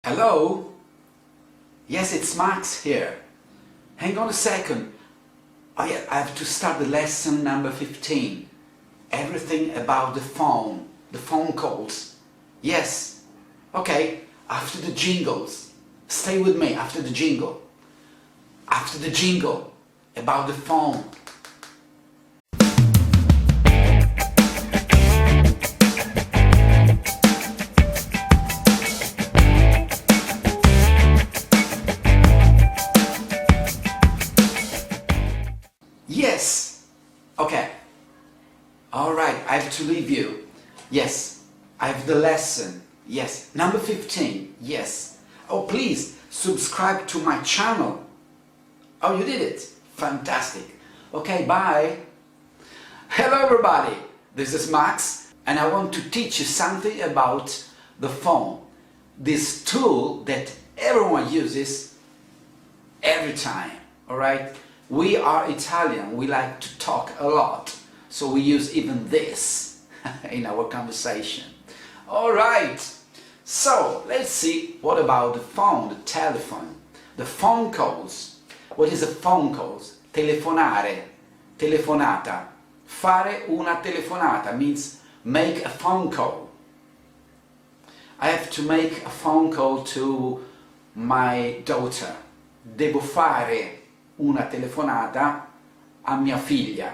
Hello? Yes, it's Max here. Hang on a second. I have to start the lesson number 15. Everything about the phone calls. Yes. Okay, after the jingles. Stay with me after the jingle. After the jingle, about the phone. Yes. Okay. All right, I have to leave you. Yes, I have the lesson. Yes, number 15. Yes. Oh, please subscribe to my channel. Oh, you did it. Fantastic. Okay, bye. Hello everybody. This is Max and I want to teach you something about the phone. This tool that everyone uses every time. All right? We are Italian. We like to talk a lot. So we use even this in our conversation. All right. So let's see what about the phone, the telephone, the phone calls. What is a phone calls? Telefonare, telefonata. Fare una telefonata means make a phone call. I have to make a phone call to my daughter. Devo fare una telefonata a mia figlia.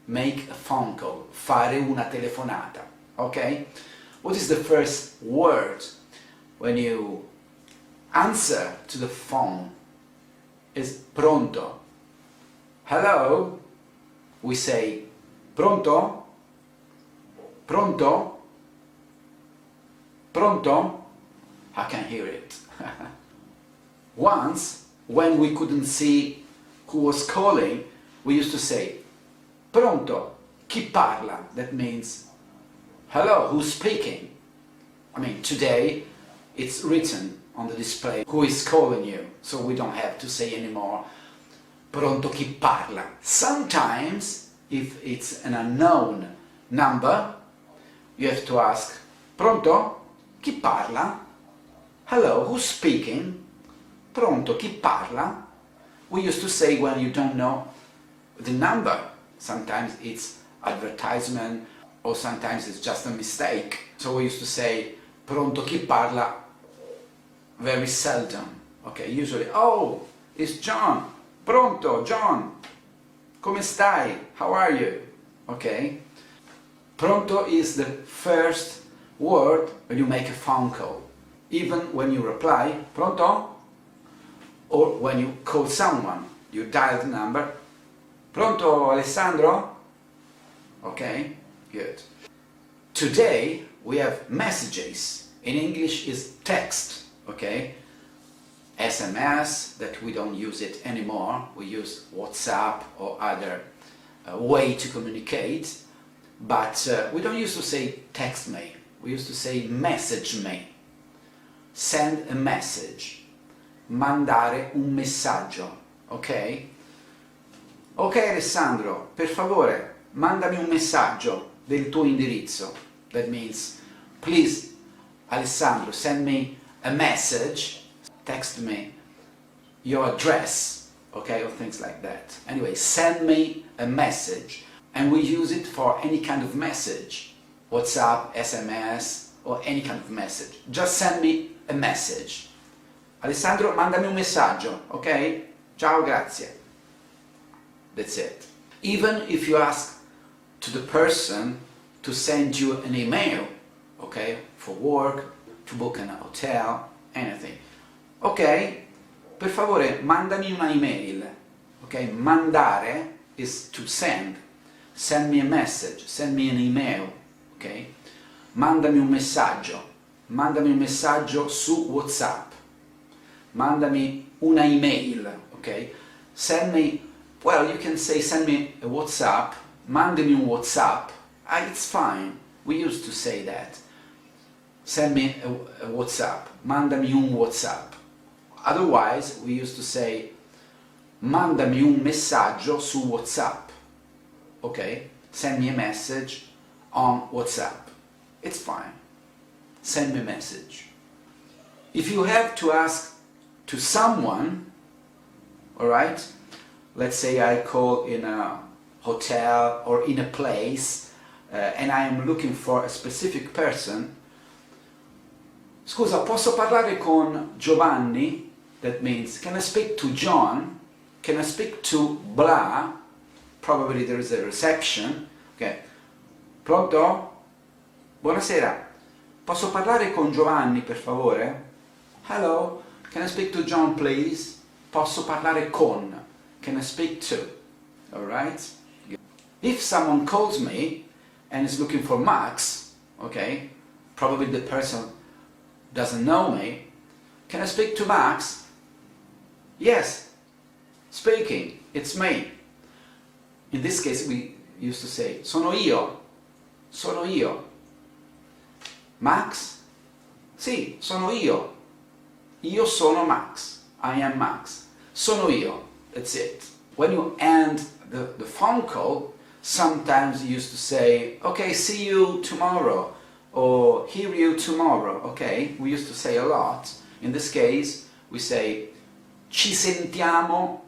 Make a phone call. Fare una telefonata. Okay? What is the first word when you answer to the phone? Is pronto. Hello? We say pronto? Pronto? Pronto? I can hear it. Once, when we couldn't see who was calling, we used to say pronto, chi parla? That means hello, who's speaking? I mean, today it's written on the display who is calling you, so we don't have to say anymore pronto, chi parla. Sometimes, if it's an unknown number, you have to ask pronto, chi parla? Hello, who's speaking? Pronto, chi parla? We used to say when you don't know the number. Sometimes it's advertisement or sometimes it's just a mistake. So we used to say pronto, chi parla very seldom. Okay, usually, oh, it's John. Pronto, John. Come stai? How are you? Okay. Pronto is the first word when you make a phone call. Even when you reply, pronto? Or when you call someone, you dial the number, pronto Alessandro? Okay, good. Today we have messages. In English is text, okay? SMS, that we don't use it anymore. We use WhatsApp or other way to communicate. But we don't used to say text me. We used to say message me. Send a message. Mandare un messaggio, ok? Ok Alessandro, per favore, mandami un messaggio del tuo indirizzo. That means, please, Alessandro, send me a message, text me your address, okay, or things like that. Anyway, send me a message. And we use it for any kind of message, WhatsApp, SMS, or any kind of message. Just send me a message. Alessandro, mandami un messaggio, ok? Ciao, grazie. That's it. Even if you ask to the person to send you an email, okay, for work, to book an hotel, anything. Ok, per favore, mandami una email. Ok, mandare is to send. Send me a message, send me an email, ok? Mandami un messaggio. Mandami un messaggio su WhatsApp. Mandami una email, ok? Send me, well, you can say send me a WhatsApp, mandami un WhatsApp. It's fine, we used to say that. Send me a WhatsApp, mandami un WhatsApp. Otherwise, we used to say mandami un messaggio su WhatsApp, ok? Send me a message on WhatsApp. It's fine. Send me a message. If you have to ask to someone, alright, let's say I call in a hotel or in a place and I am looking for a specific person. Scusa, posso parlare con Giovanni? That means, can I speak to John? Can I speak to blah? Probably there is a reception. Okay. Pronto? Buonasera. Posso parlare con Giovanni, per favore? Hello. Can I speak to John, please? Posso parlare con. Can I speak to? Alright? If someone calls me and is looking for Max, okay, probably the person doesn't know me. Can I speak to Max? Yes. Speaking. It's me. In this case we used to say sono io. Sono io. Max? Sì, sono io. Io sono Max. I am Max. Sono io. That's it. When you end the phone call, sometimes you used to say, okay, see you tomorrow, or hear you tomorrow, okay? We used to say a lot. In this case, we say, ci sentiamo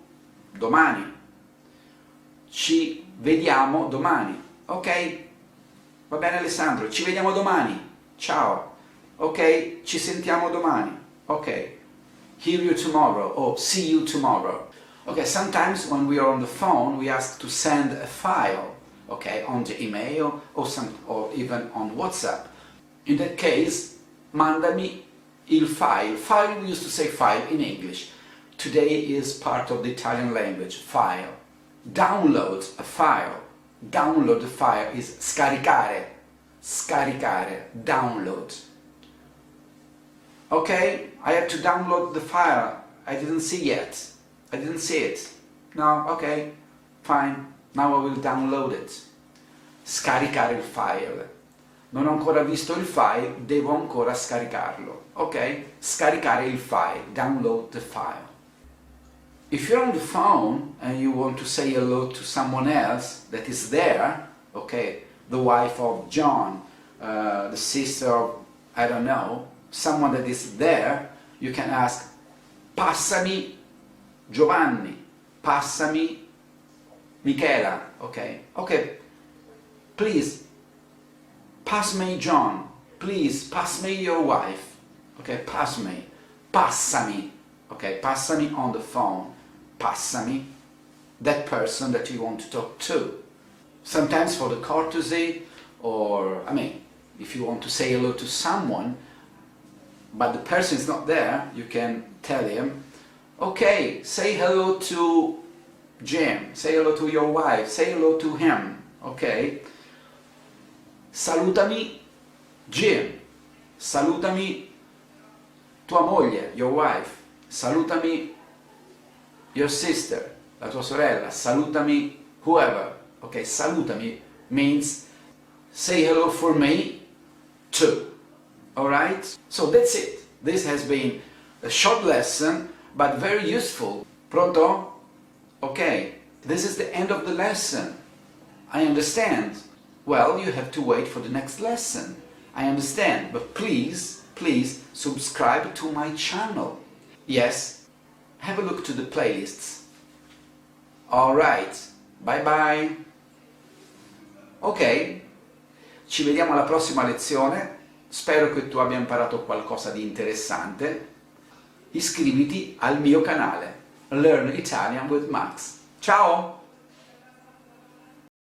domani. Ci vediamo domani. Ok? Va bene Alessandro, ci vediamo domani. Ciao. Ok? Ci sentiamo domani. Ok. Hear you tomorrow or see you tomorrow. Okay, sometimes when we are on the phone, we ask to send a file, okay, on the email or even on WhatsApp. In that case, mandami il file. File, we used to say file in English. Today is part of the Italian language, file. Download a file. Download a file is scaricare. Scaricare, download. Okay, I have to download the file. I didn't see yet. I didn't see it. No, okay, fine. Now I will download it. Scaricare il file. Non ho ancora visto il file, devo ancora scaricarlo. Ok? Scaricare il file. Download the file. If you're on the phone and you want to say hello to someone else that is there, okay, the wife of John, the sister of, I don't know, someone that is there, you can ask, passami Giovanni, passami Michela, okay? Okay, please, pass me John, please, pass me your wife, okay, pass me, passami, okay, passami on the phone, passami that person that you want to talk to. Sometimes for the courtesy, or, I mean, if you want to say hello to someone, but the person is not there, you can tell him, okay, say hello to Jim, say hello to your wife, say hello to him, okay? Salutami Jim, salutami tua moglie, your wife, salutami your sister, la tua sorella, salutami whoever, okay? Salutami means say hello for me too, alright? So that's it. This has been a short lesson, but very useful. Pronto? Okay, this is the end of the lesson. I understand. Well, you have to wait for the next lesson. I understand, but please subscribe to my channel. Yes, have a look to the playlists. Alright, bye bye. Ok, ci vediamo alla prossima lezione. Spero che tu abbia imparato qualcosa di interessante. Iscriviti al mio canale Learn Italian with Max. Ciao!